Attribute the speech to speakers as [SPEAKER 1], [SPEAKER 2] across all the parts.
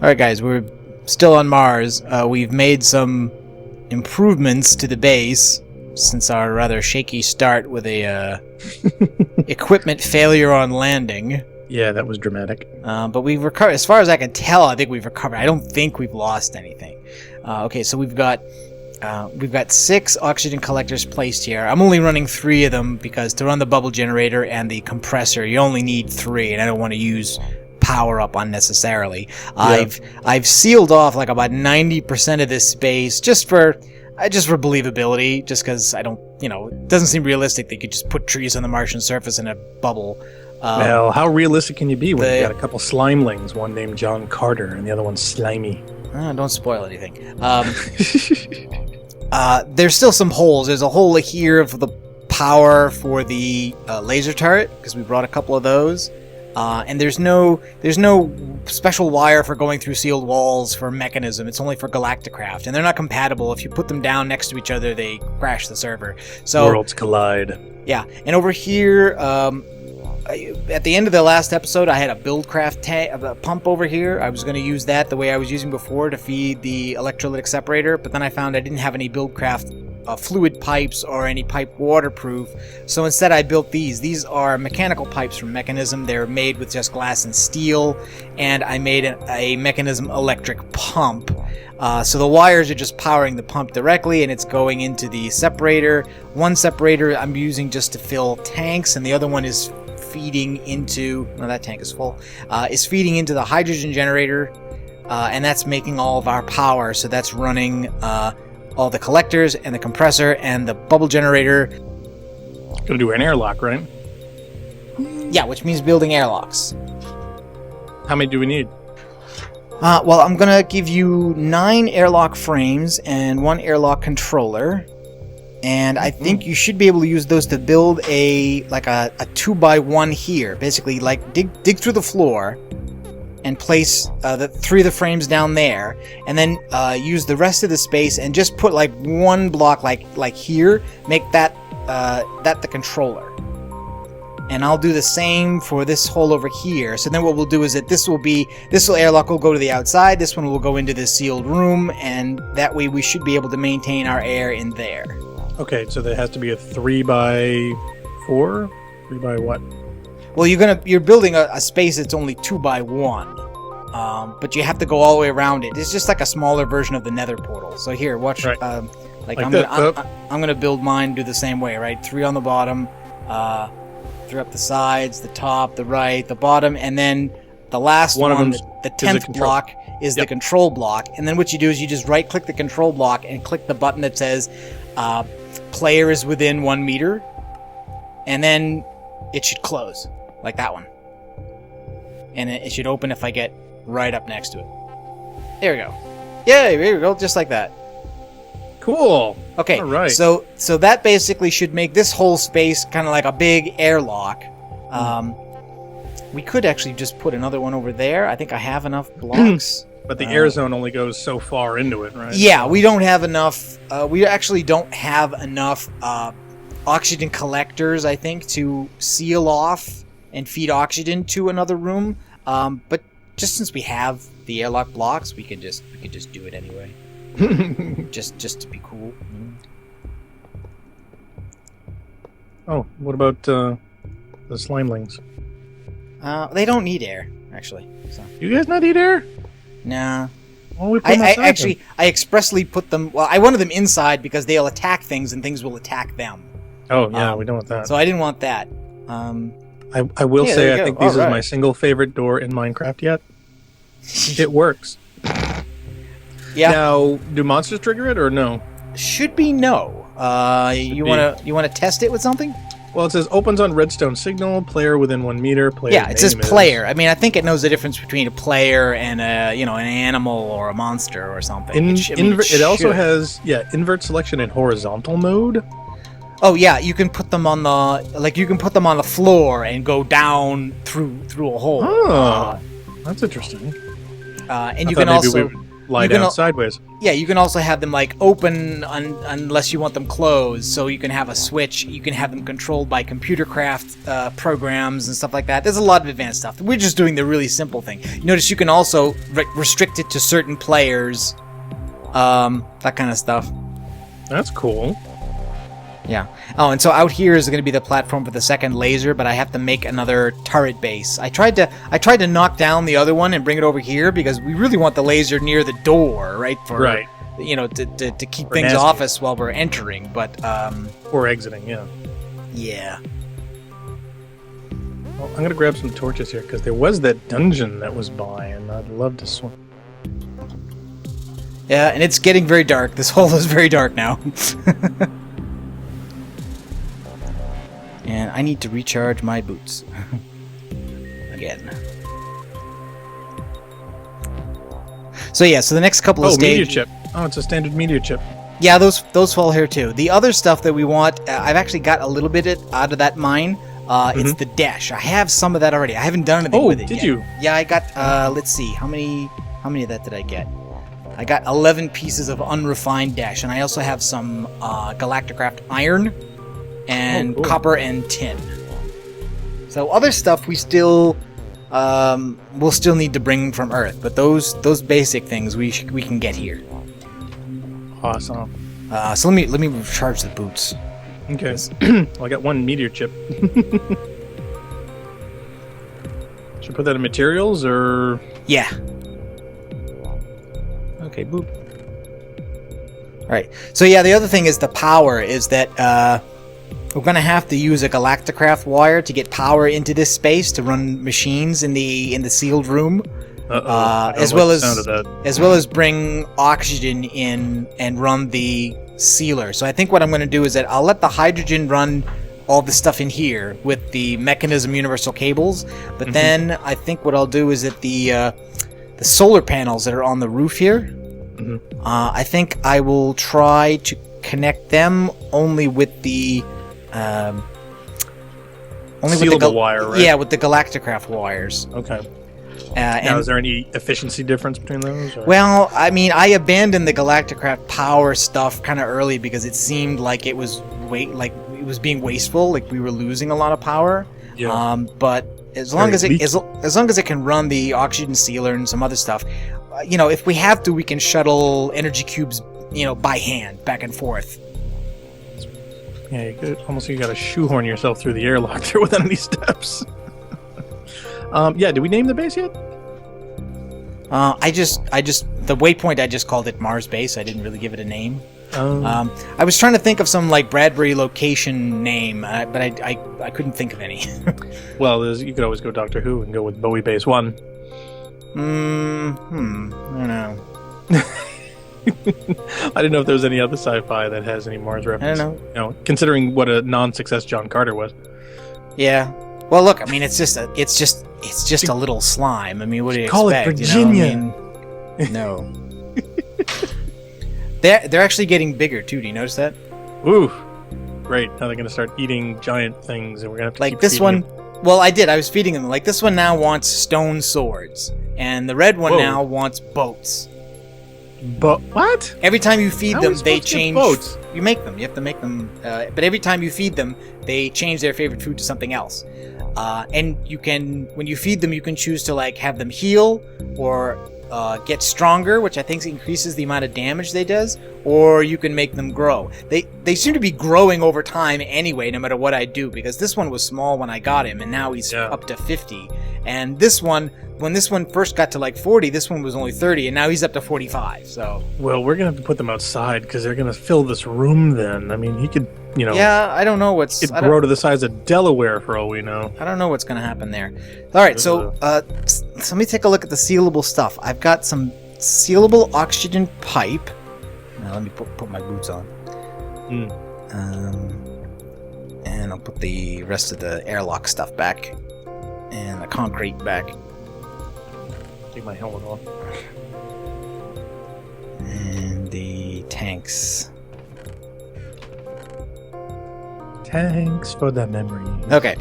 [SPEAKER 1] Alright guys, we're still on Mars. We've made some improvements to the base since our rather shaky start with a equipment failure on landing.
[SPEAKER 2] Yeah, that was dramatic.
[SPEAKER 1] But we've recovered. As far as I can tell, I think we've recovered. I don't think we've lost anything. Okay, so we've got 6 oxygen collectors placed here. I'm only running 3 of them because to run the bubble generator and the compressor, you only need 3, and I don't want to use power up unnecessarily. Yeah. I've sealed off like about 90% of this space just for believability, just because I don't, it doesn't seem realistic they could just put trees on the Martian surface in a bubble.
[SPEAKER 2] Well, how realistic can you be when you got a couple slimelings, one named John Carter and the other one's Slimy?
[SPEAKER 1] Don't spoil anything. There's still some holes. There's a hole here for the power for the laser turret, because we brought a couple of those. And there's no special wire for going through sealed walls for mechanism. It's only for Galacticraft, and they're not compatible. If you put them down next to each other, they crash the server. So
[SPEAKER 2] worlds collide.
[SPEAKER 1] Yeah, and over here, at the end of the last episode, I had a Buildcraft pump over here. I was going to use that the way I was using before to feed the electrolytic separator, but then I found I didn't have any Buildcraft fluid pipes or any pipe waterproof, so instead I built these. These are mechanical pipes from Mechanism. They're made with just glass and steel, and I made a Mechanism electric pump. So the wires are just powering the pump directly, and it's going into the separator. One separator I'm using just to fill tanks, and the other one is feeding into... No, that tank is full. Is feeding into the hydrogen generator, and that's making all of our power. So that's running all the collectors and the compressor and the bubble generator.
[SPEAKER 2] Gonna do an airlock, right?
[SPEAKER 1] Yeah, which means building airlocks.
[SPEAKER 2] How many do we need?
[SPEAKER 1] Well, I'm gonna give you 9 airlock frames and 1 airlock controller. And I think you should be able to use those to build a 2x1 here. Basically, like dig through the floor and place the 3 of the frames down there, and then use the rest of the space and just put like one block like here. Make that the controller. And I'll do the same for this hole over here. So then what we'll do is that this airlock will go to the outside, this one will go into this sealed room, and that way we should be able to maintain our air in there.
[SPEAKER 2] Okay, so there has to be a 3x4? 3 by what?
[SPEAKER 1] Well, you're building a space that's only 2x1, but you have to go all the way around it. It's just like a smaller version of the Nether portal. So here, watch.
[SPEAKER 2] Right.
[SPEAKER 1] I'm gonna build mine. Do the same way, right? 3 on the bottom, 3 up the sides, the top, the right, the bottom, and then the last one, the 10th block, is the control block. And then what you do is you just right-click the control block and click the button that says "Player is within 1 meter," and then it should close. Like that one. And it should open if I get right up next to it. There we go. Yeah, there we go. Just like that.
[SPEAKER 2] Cool.
[SPEAKER 1] Okay.
[SPEAKER 2] All right.
[SPEAKER 1] So that basically should make this whole space kind of like a big airlock. We could actually just put another one over there. I think I have enough blocks.
[SPEAKER 2] But the air zone only goes so far into it, right?
[SPEAKER 1] Yeah, we don't have enough. We actually don't have enough oxygen collectors, I think, to seal off and feed oxygen to another room. But just since we have the airlock blocks, we could just do it anyway. just to be cool.
[SPEAKER 2] Oh, what about the slimelings?
[SPEAKER 1] They don't need air, actually. So.
[SPEAKER 2] You guys not need air?
[SPEAKER 1] Nah.
[SPEAKER 2] Well, we put them outside,
[SPEAKER 1] I expressly put them... Well, I wanted them inside because they'll attack things and things will attack them.
[SPEAKER 2] Oh, yeah, we don't want that.
[SPEAKER 1] So I didn't want that.
[SPEAKER 2] I will say I think this is my single favorite door in Minecraft yet. It works.
[SPEAKER 1] Yeah.
[SPEAKER 2] Now, do monsters trigger it or no?
[SPEAKER 1] Should be no. You wanna test it with something?
[SPEAKER 2] Well, it says opens on redstone signal, player within 1 meter, player
[SPEAKER 1] Yeah, it says player. I mean, I think it knows the difference between a player and an animal or a monster or something.
[SPEAKER 2] It also has invert selection in horizontal mode.
[SPEAKER 1] Oh yeah, you can put them on the floor and go down through a hole.
[SPEAKER 2] Oh, that's interesting.
[SPEAKER 1] And you can also
[SPEAKER 2] lie down sideways.
[SPEAKER 1] Yeah, you can also have them like open unless you want them closed. So you can have a switch. You can have them controlled by computer craft programs and stuff like that. There's a lot of advanced stuff. We're just doing the really simple thing. Notice you can also restrict it to certain players. That kind of stuff.
[SPEAKER 2] That's cool.
[SPEAKER 1] Yeah. Oh, and so out here is going to be the platform for the second laser, but I have to make another turret base. I tried to knock down the other one and bring it over here because we really want the laser near the door, right? You know, to keep things off us while we're entering, but
[SPEAKER 2] or exiting, yeah.
[SPEAKER 1] Yeah.
[SPEAKER 2] Well, I'm going to grab some torches here because there was that dungeon that was by, and I'd love to swim.
[SPEAKER 1] Yeah, and it's getting very dark. This hole is very dark now. And I need to recharge my boots. Again. So yeah, so the next couple of stages...
[SPEAKER 2] meteor chip. Oh, it's a standard meteor chip.
[SPEAKER 1] Yeah, those fall here too. The other stuff that we want, I've actually got a little bit out of that mine. It's the dash. I have some of that already. I haven't done anything with it yet.
[SPEAKER 2] Did you?
[SPEAKER 1] Yeah, I got, let's see, how many of that did I get? I got 11 pieces of unrefined dash, and I also have some Galacticraft iron and copper and tin. So other stuff we still we'll still need to bring from Earth, but those basic things we can get here.
[SPEAKER 2] Awesome.
[SPEAKER 1] So let me recharge the boots.
[SPEAKER 2] Okay. Well, I got one meteor chip. Should I put that in materials or?
[SPEAKER 1] Yeah. Okay, boop. All right. So yeah, the other thing is the power is that we're going to have to use a Galacticraft wire to get power into this space to run machines in the sealed room. As well as bring oxygen in and run the sealer. So I think what I'm going to do is that I'll let the hydrogen run all the stuff in here with the mechanism universal cables, but then I think what I'll do is that the solar panels that are on the roof here, I think I will try to connect them only with the
[SPEAKER 2] sealable wire, right?
[SPEAKER 1] Yeah, with the Galacticraft wires.
[SPEAKER 2] Okay. Now, is there any efficiency difference between those? Or?
[SPEAKER 1] Well, I mean, I abandoned the Galacticraft power stuff kind of early because it seemed like it was being wasteful, like we were losing a lot of power.
[SPEAKER 2] Yeah.
[SPEAKER 1] But as long as it can run the oxygen sealer and some other stuff, if we have to, we can shuttle energy cubes, by hand back and forth.
[SPEAKER 2] Yeah, you got to shoehorn yourself through the airlock there without any steps. Yeah, did we name the base yet?
[SPEAKER 1] The waypoint, I just called it Mars Base. I didn't really give it a name. I was trying to think of some like Bradbury location name, but I couldn't think of any.
[SPEAKER 2] Well, you could always go Doctor Who and go with Bowie Base 1.
[SPEAKER 1] I don't know.
[SPEAKER 2] I didn't know if there was any other sci-fi that has any Mars reference.
[SPEAKER 1] I don't know.
[SPEAKER 2] Considering what a non-success John Carter was.
[SPEAKER 1] Yeah. Well, look. I mean, it's just a little slime. I mean, what do you expect?
[SPEAKER 2] Call it Virginia.
[SPEAKER 1] No. They're actually getting bigger too. Do you notice that?
[SPEAKER 2] Ooh, great! Now they're going to start eating giant things, and we're going to have to keep
[SPEAKER 1] this one.
[SPEAKER 2] them.
[SPEAKER 1] Well, I did. I was feeding them. Like this one now wants stone swords, and the red one now wants boats.
[SPEAKER 2] But what?
[SPEAKER 1] Every time you feed them, they change.
[SPEAKER 2] Boats?
[SPEAKER 1] You make them. You have to make them. But every time you feed them, they change their favorite food to something else. And you can, when you feed them, you can choose to like have them heal or get stronger, which I think increases the amount of damage they does, or you can make them grow. They seem to be growing over time anyway, no matter what I do, because this one was small when I got him, and now he's up to 50. And this one, when this one first got to like 40, this one was only 30, and now he's up to 45. So. Well,
[SPEAKER 2] we're gonna have to put them outside because they're gonna fill this room. Then I mean, he could.
[SPEAKER 1] Yeah, I don't know what's...
[SPEAKER 2] It'd grow to the size of Delaware for all we know.
[SPEAKER 1] I don't know what's going to happen there. All right, so let me take a look at the sealable stuff. I've got some sealable oxygen pipe. Now let me put my boots on. And I'll put the rest of the airlock stuff back. And the concrete back.
[SPEAKER 2] Take my helmet off.
[SPEAKER 1] And the tanks... Thanks
[SPEAKER 2] for the memory.
[SPEAKER 1] Okay.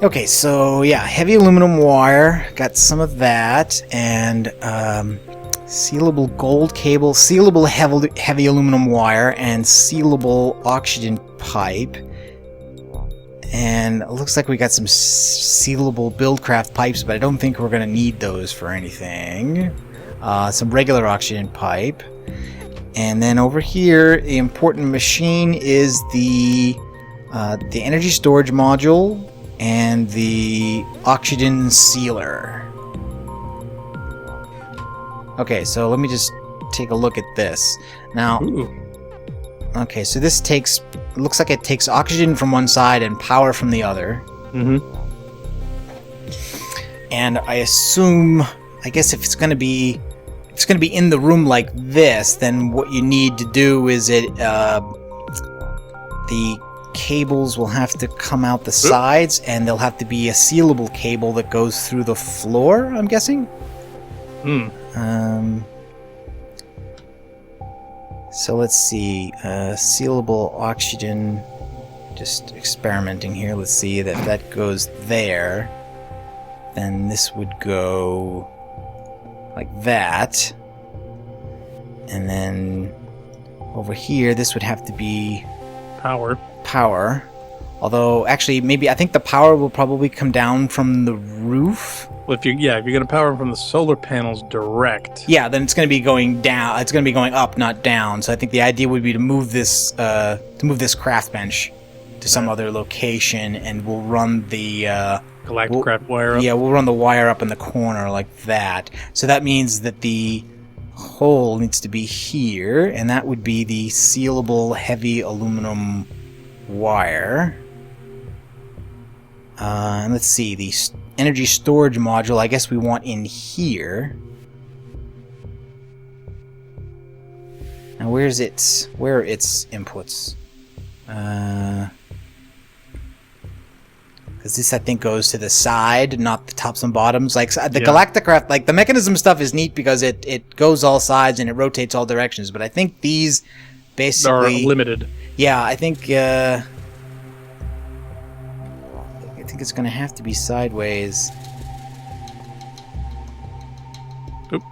[SPEAKER 1] Okay, so yeah, heavy aluminum wire. Got some of that, and sealable gold cable, sealable heavy aluminum wire, and sealable oxygen pipe. And it looks like we got some sealable buildcraft pipes, but I don't think we're going to need those for anything. Some regular oxygen pipe. And then over here, the important machine is the energy storage module and the oxygen sealer. Okay, so let me just take a look at this. Now, okay, so this looks like it takes oxygen from one side and power from the other.
[SPEAKER 2] Mm-hmm.
[SPEAKER 1] And I guess if it's going to be in the room like this, then what you need to do is the cables will have to come out the sides, and there'll have to be a sealable cable that goes through the floor, I'm guessing. So let's see, sealable oxygen, just experimenting here. Let's see that goes there. Then this would go like that. And then over here, this would have to be
[SPEAKER 2] Power.
[SPEAKER 1] Although, actually, maybe I think the power will probably come down from the roof.
[SPEAKER 2] Well, if you're going to power from the solar panels direct.
[SPEAKER 1] Yeah, then it's going to be going down. It's going to be going up, not down. So I think the idea would be to move this craft bench to some other location, and we'll run the
[SPEAKER 2] Galactic craft wire up.
[SPEAKER 1] Yeah, we'll run the wire up in the corner like that. So that means that the hole needs to be here, and that would be the sealable heavy aluminum wire. And let's see, the energy storage module, I guess we want in here. Now where are its inputs? Because this, I think, goes to the side, not the tops and bottoms. Like the Galacticraft, like the mechanism stuff is neat because it goes all sides and it rotates all directions. But I think these basically
[SPEAKER 2] are limited.
[SPEAKER 1] Yeah, I think it's going to have to be sideways.
[SPEAKER 2] Oop.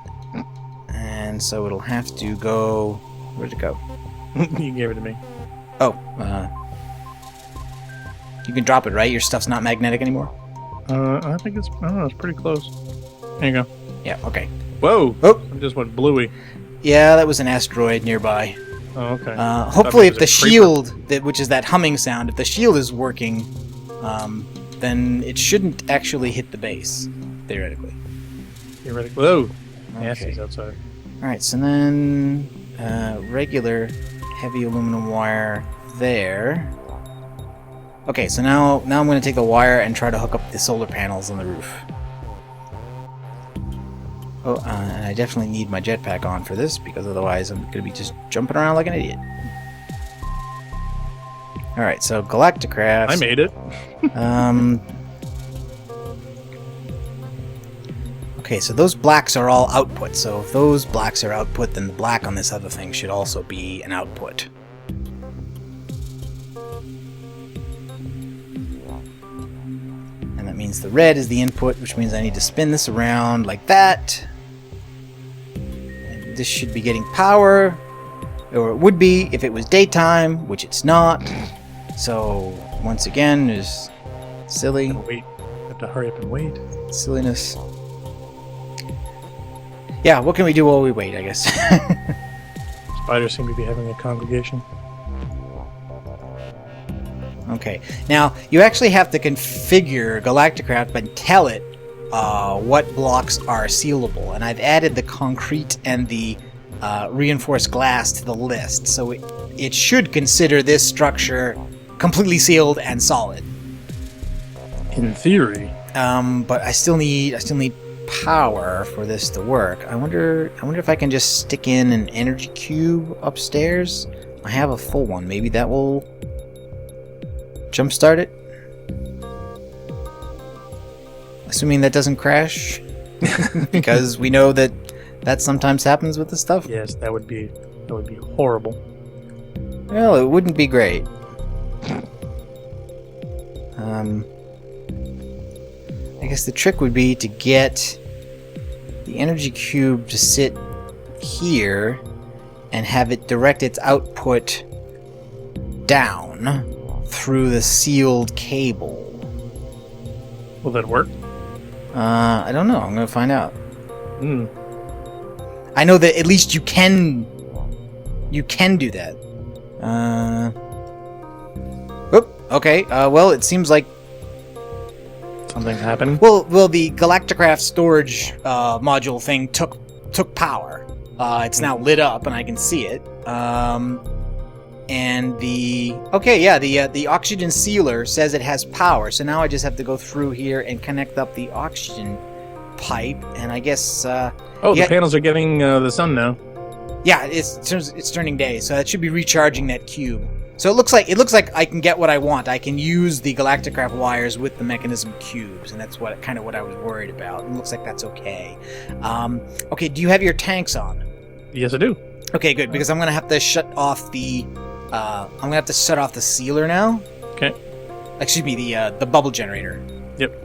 [SPEAKER 1] And so it'll have to go. Where'd it go?
[SPEAKER 2] You gave it to me.
[SPEAKER 1] Oh, you can drop it, right? Your stuff's not magnetic anymore?
[SPEAKER 2] I think it's, I don't know, it's pretty close. There you go.
[SPEAKER 1] Yeah, okay.
[SPEAKER 2] Whoa!
[SPEAKER 1] Oh!
[SPEAKER 2] It just went bluey.
[SPEAKER 1] Yeah, that was an asteroid nearby.
[SPEAKER 2] Oh, okay.
[SPEAKER 1] Hopefully if the shield, which is that humming sound, if the shield is working, then it shouldn't actually hit the base, theoretically.
[SPEAKER 2] Theoretically. Whoa!
[SPEAKER 1] Okay.
[SPEAKER 2] Nasty's outside.
[SPEAKER 1] Alright, so then regular heavy aluminum wire there. Okay, so now I'm going to take the wire and try to hook up the solar panels on the roof. Oh, and I definitely need my jetpack on for this, because otherwise I'm going to be just jumping around like an idiot. Alright, so Galacticraft.
[SPEAKER 2] I made it.
[SPEAKER 1] Okay, so those blacks are all output. So if those blacks are output, then the black on this other thing should also be an output. And that means the red is the input, which means I need to spin this around like that. And this should be getting power, or it would be if it was daytime, which it's not. So once again, is silly.
[SPEAKER 2] Wait. Have to hurry up and wait.
[SPEAKER 1] Silliness. Yeah, what can we do while we wait, I guess?
[SPEAKER 2] Spiders seem to be having a congregation.
[SPEAKER 1] Okay. Now, you actually have to configure Galacticraft and tell it what blocks are sealable. And I've added the concrete and the reinforced glass to the list. So it should consider this structure completely sealed and solid.
[SPEAKER 2] In theory.
[SPEAKER 1] But I still need power for this to work. I wonder if I can just stick in an energy cube upstairs. I have a full one. Maybe that will jumpstart it. Assuming that doesn't crash, because we know that sometimes happens with this stuff.
[SPEAKER 2] Yes, that would be horrible.
[SPEAKER 1] Well, it wouldn't be great. I guess the trick would be to get the energy cube to sit here and have it direct its output down through the sealed cable.
[SPEAKER 2] Will that work?
[SPEAKER 1] I don't know. I'm going to find out.
[SPEAKER 2] Hmm.
[SPEAKER 1] I know that at least you can do that. Okay. Well, it seems like
[SPEAKER 2] Something happened?
[SPEAKER 1] well, the Galacticraft storage module thing took power. It's now lit up, and I can see it. And the oxygen sealer says it has power. So now I just have to go through here and connect up the oxygen pipe, and I guess.
[SPEAKER 2] The panels are getting the sun now.
[SPEAKER 1] Yeah, it's turning day, so that should be recharging that cube. So it looks like I can get what I want. I can use the Galacticraft wires with the mechanism cubes, and that's what I was worried about. It looks like that's okay. Okay, do you have your tanks on?
[SPEAKER 2] Yes, I do.
[SPEAKER 1] Okay, good, because I'm gonna have to shut off the sealer now.
[SPEAKER 2] Okay.
[SPEAKER 1] Excuse me, the bubble generator.
[SPEAKER 2] Yep.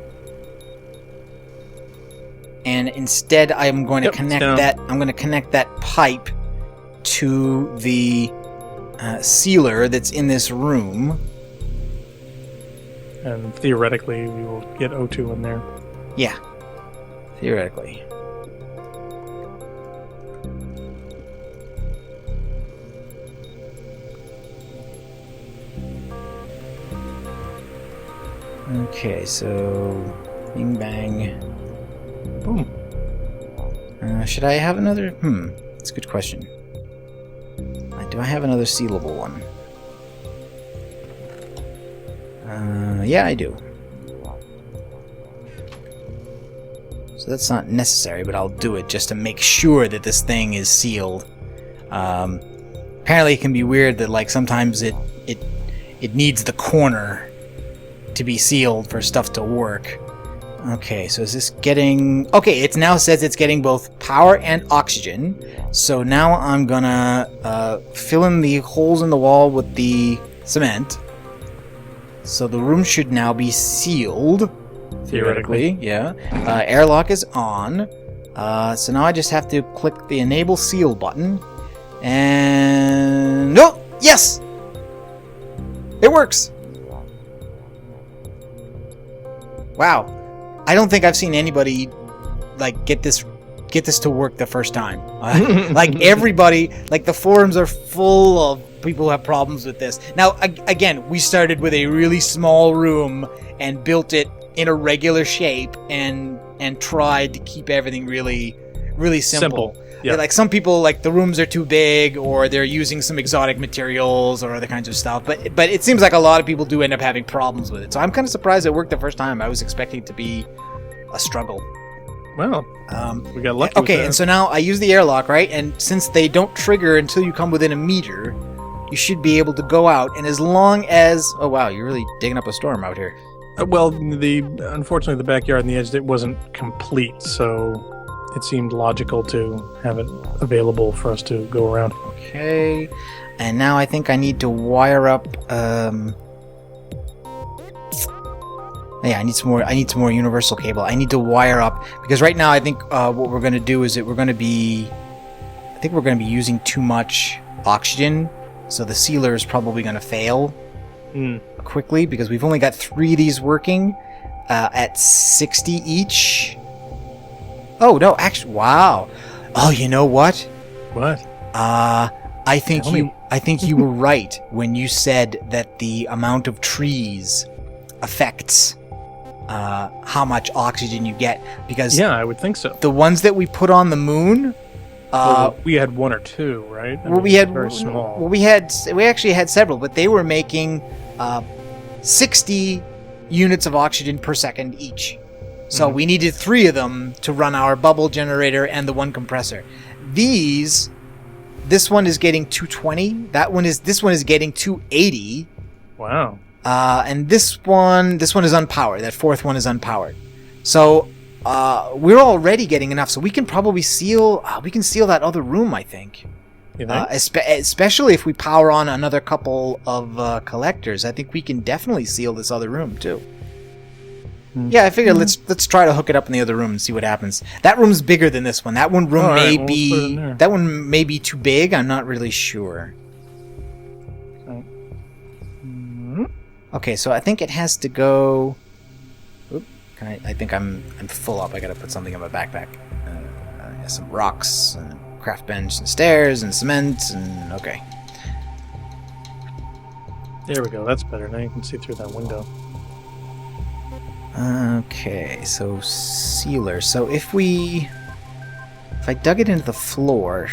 [SPEAKER 1] And instead, I'm going to connect that. I'm going to connect that pipe to the sealer that's in this room.
[SPEAKER 2] And theoretically, we will get O2 in there.
[SPEAKER 1] Yeah, theoretically. Okay, so bing bang.
[SPEAKER 2] Boom.
[SPEAKER 1] Should I have another? That's a good question. Do I have another sealable one? Yeah, I do. So that's not necessary, but I'll do it just to make sure that this thing is sealed. Apparently it can be weird that, like, sometimes it needs the corner to be sealed for stuff to work. Okay, so is this getting... Okay, it now says it's getting both power and oxygen. So now I'm gonna fill in the holes in the wall with the cement. So the room should now be sealed. Theoretically, yeah. Airlock is on. So now I just have to click the Enable Seal button. And... No! Yes! It works! Wow. I don't think I've seen anybody like get this to work the first time. Like everybody, like the forums are full of people who have problems with this. Now, again, we started with a really small room and built it in a regular shape and tried to keep everything really, really simple.
[SPEAKER 2] Yeah.
[SPEAKER 1] Like some people, like the rooms are too big, or they're using some exotic materials or other kinds of stuff. But it seems like a lot of people do end up having problems with it. So I'm kind of surprised it worked the first time. I was expecting it to be a struggle.
[SPEAKER 2] Well, we got lucky.
[SPEAKER 1] Okay, and so now I use the airlock, right? And since they don't trigger until you come within a meter, you should be able to go out. And as long as... Oh, wow, you're really digging up a storm out here.
[SPEAKER 2] Well, unfortunately, the backyard and the edge, it wasn't complete, so it seemed logical to have it available for us to go around.
[SPEAKER 1] Okay, and now I think I need to wire up... Yeah, I need some more universal cable. I need to wire up, because right now I think what we're going to do is that we're going to be using too much oxygen, so the sealer is probably going to fail quickly, because we've only got 3 of these working at 60 each. Oh no, actually, wow. Oh, you know what?
[SPEAKER 2] What?
[SPEAKER 1] I think you were right when you said that the amount of trees affects how much oxygen you get, because
[SPEAKER 2] yeah, I would think so.
[SPEAKER 1] The ones that we put on the moon,
[SPEAKER 2] we had 1 or 2, right?
[SPEAKER 1] We had
[SPEAKER 2] very small.
[SPEAKER 1] Well, we actually had several, but they were making 60 units of oxygen per second each. So we needed 3 of them to run our bubble generator and the 1 compressor. This one is getting 220. This one is getting 280.
[SPEAKER 2] Wow.
[SPEAKER 1] And this one is unpowered. That 4th one is unpowered. So we're already getting enough. So we can probably seal. We can seal that other room, I think.
[SPEAKER 2] You think?
[SPEAKER 1] Especially if we power on another couple of collectors. I think we can definitely seal this other room too. Yeah, I figured let's try to hook it up in the other room and see what happens. That room's bigger than this one. That one room
[SPEAKER 2] All right, well, let's put it in there.
[SPEAKER 1] that one may be too big. I'm not really sure.
[SPEAKER 2] Okay.
[SPEAKER 1] Okay, so I think it has to go. Oop, I think I'm full up. I gotta put something in my backpack. Some rocks, craft bench, and stairs, and cement, and okay.
[SPEAKER 2] There we go. That's better. Now you can see through that window.
[SPEAKER 1] Okay, so sealer. So if I dug it into the floor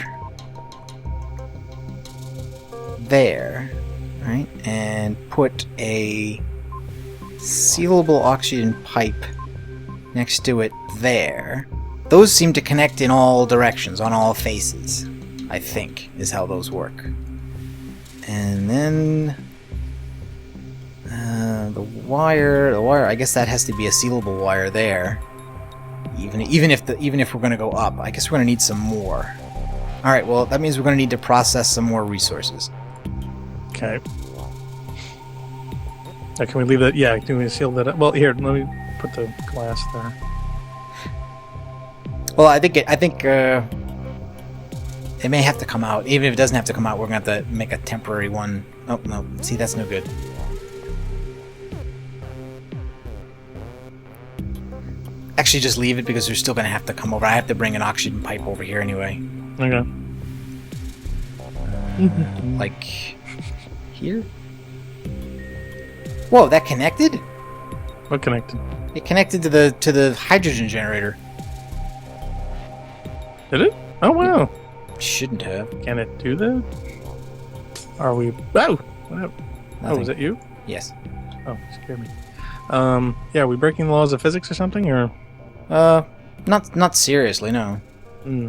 [SPEAKER 1] there, right, and put a sealable oxygen pipe next to it there, those seem to connect in all directions, on all faces, I think, is how those work. And then the wire, I guess that has to be a sealable wire there. Even if we're gonna go up, I guess we're gonna need some more. All right, well that means we're gonna need to process some more resources.
[SPEAKER 2] Okay. Can we leave that? Yeah, can we seal that up? Well, here, let me put the glass there.
[SPEAKER 1] Well, I think it may have to come out. Even if it doesn't have to come out, we're gonna have to make a temporary one. Oh no, see, that's no good. Actually, just leave it because they're still gonna have to come over. I have to bring an oxygen pipe over here anyway.
[SPEAKER 2] Okay.
[SPEAKER 1] Like here. Whoa, that connected?
[SPEAKER 2] What connected?
[SPEAKER 1] It connected to the hydrogen generator.
[SPEAKER 2] Did it? Oh wow.
[SPEAKER 1] Shouldn't have.
[SPEAKER 2] Can it do that? Are we? Oh, what? Oh, was that you?
[SPEAKER 1] Yes.
[SPEAKER 2] Oh, you scared me. Yeah, are we breaking the laws of physics or something, or?
[SPEAKER 1] Not seriously, no.
[SPEAKER 2] Hmm.